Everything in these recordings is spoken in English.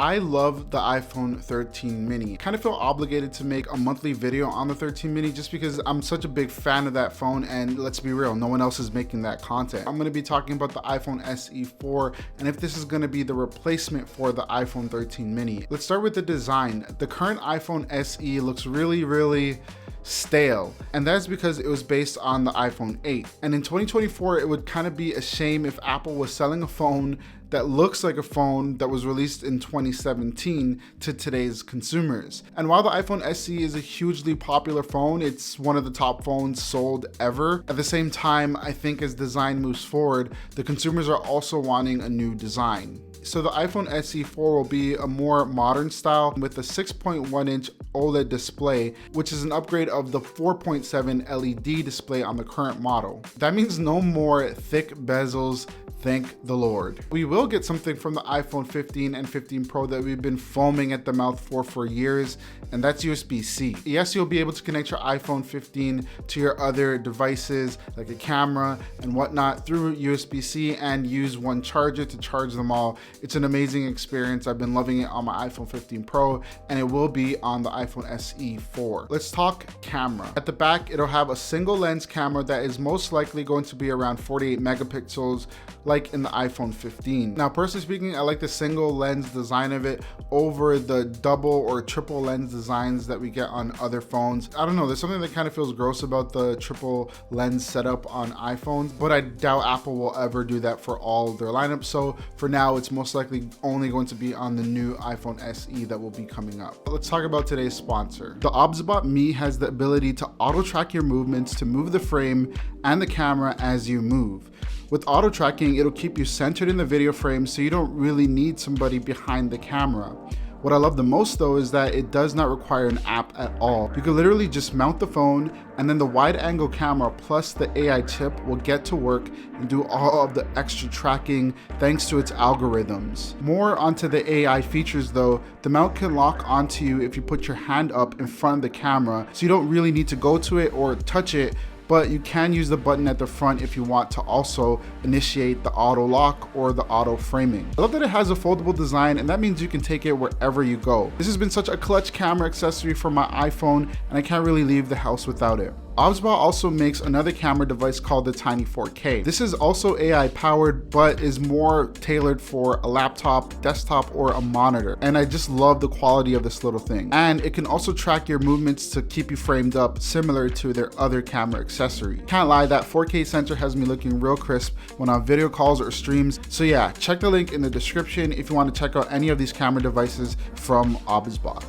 I love the iPhone 13 mini. I kind of feel obligated to make a monthly video on the 13 mini just because I'm such a big fan of that phone, and let's be real, no one else is making that content. I'm gonna be talking about the iPhone SE 4 and if this is gonna be the replacement for the iPhone 13 mini. Let's start with the design. The current iPhone SE looks really stale, and that's because it was based on the iPhone 8. And in 2024, it would kind of be a shame if Apple was selling a phone that looks like a phone that was released in 2017 to today's consumers. And while the iPhone SE is a hugely popular phone, it's one of the top phones sold ever. At the same time, I think as design moves forward, the consumers are also wanting a new design. So the iPhone SE 4 will be a more modern style with a 6.1-inch OLED display, which is an upgrade of the 4.7 LED display on the current model. That means no more thick bezels, thank the Lord. We will get something from the iPhone 15 and 15 Pro that we've been foaming at the mouth for years, and that's USB-C. Yes, you'll be able to connect your iPhone 15 to your other devices like a camera and whatnot through USB-C and use one charger to charge them all. It's an amazing experience. I've been loving it on my iPhone 15 Pro, and it will be on the iPhone SE 4. Let's talk camera. At the back, it'll have a single lens camera that is most likely going to be around 48 megapixels, like in the iPhone 15. Now, personally speaking, I like the single lens design of it over the double or triple lens designs that we get on other phones. I don't know, there's something that kind of feels gross about the triple lens setup on iPhones, but I doubt Apple will ever do that for all their lineup. So for now, it's most likely only going to be on the new iPhone SE that will be coming up. Let's talk about today's sponsor. The ObsBot Me has the ability to auto track your movements to move the frame and the camera as you move. With auto tracking, it'll keep you centered in the video frame, so you don't really need somebody behind the camera. What I love the most though is that it does not require an app at all. You can literally just mount the phone, and then the wide angle camera plus the AI chip will get to work and do all of the extra tracking thanks to its algorithms. More onto the AI features though, the mount can lock onto you if you put your hand up in front of the camera, so you don't really need to go to it or touch it, but you can use the button at the front if you want to also initiate the auto lock or the auto framing. I love that it has a foldable design, and that means you can take it wherever you go. This has been such a clutch camera accessory for my iPhone, and I can't really leave the house without it. ObsBot also makes another camera device called the Tiny 4K. This is also AI powered, but is more tailored for a laptop, desktop, or a monitor. And I just love the quality of this little thing. And it can also track your movements to keep you framed up, similar to their other camera accessory. Can't lie, that 4K sensor has me looking real crisp when on video calls or streams. So yeah, check the link in the description if you want to check out any of these camera devices from ObsBot.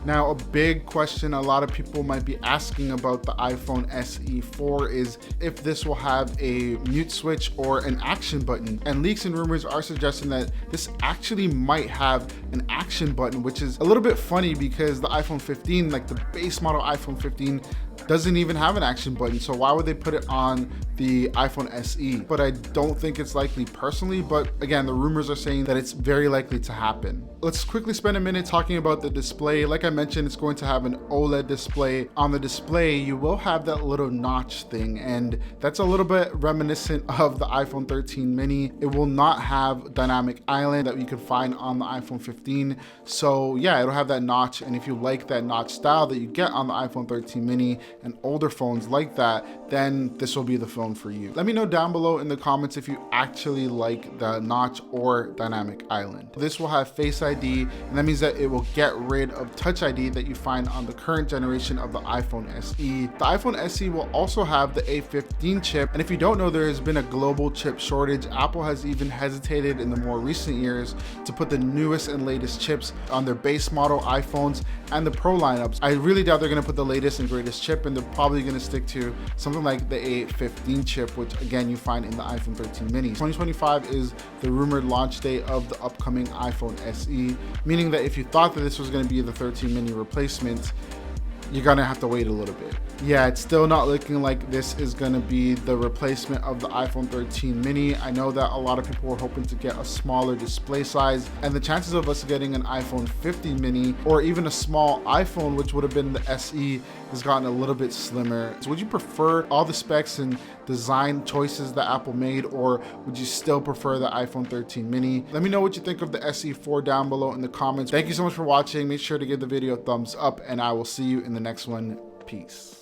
Now, a big question a lot of people might be asking about the iPhone SE 4 is if this will have a mute switch or an action button. And leaks and rumors are suggesting that this actually might have an action button, which is a little bit funny because the iPhone 15, like the base model iPhone 15, doesn't even have an action button, so why would they put it on the iPhone SE? But I don't think it's likely personally, but again, the rumors are saying that it's very likely to happen. Let's quickly spend a minute talking about the display. Like I mentioned, it's going to have an OLED display. On the display, you will have that little notch thing, and that's a little bit reminiscent of the iPhone 13 mini. It will not have dynamic island that you can find on the iPhone 15. So yeah, it'll have that notch, and if you like that notch style that you get on the iPhone 13 mini and older phones like that, then this will be the phone for you. Let me know down below in the comments if you actually like the notch or dynamic island. This will have Face ID, and that means that it will get rid of Touch ID that you find on the current generation of the iPhone SE. The iPhone SE will also have the A15 chip, and if you don't know, there has been a global chip shortage. Apple has even hesitated in the more recent years to put the newest and latest chips on their base model iPhones and the Pro lineups. I really doubt they're going to put the latest and greatest chip, and they're probably going to stick to something like the A15 chip, which again you find in the iPhone 13 mini. 2025 is the rumored launch date of the upcoming iPhone SE, meaning that if you thought that this was going to be the 13 mini replacement, you're gonna have to wait a little bit. Yeah, it's still not looking like this is gonna be the replacement of the iPhone 13 mini. I know that a lot of people were hoping to get a smaller display size, and the chances of us getting an iPhone 15 mini or even a small iPhone, which would have been the SE, has gotten a little bit slimmer. So would you prefer all the specs and design choices that Apple made, or would you still prefer the iPhone 13 mini? Let me know what you think of the SE4 down below in the comments. Thank you so much for watching. Make sure to give the video a thumbs up, and I will see you in the next one. Peace.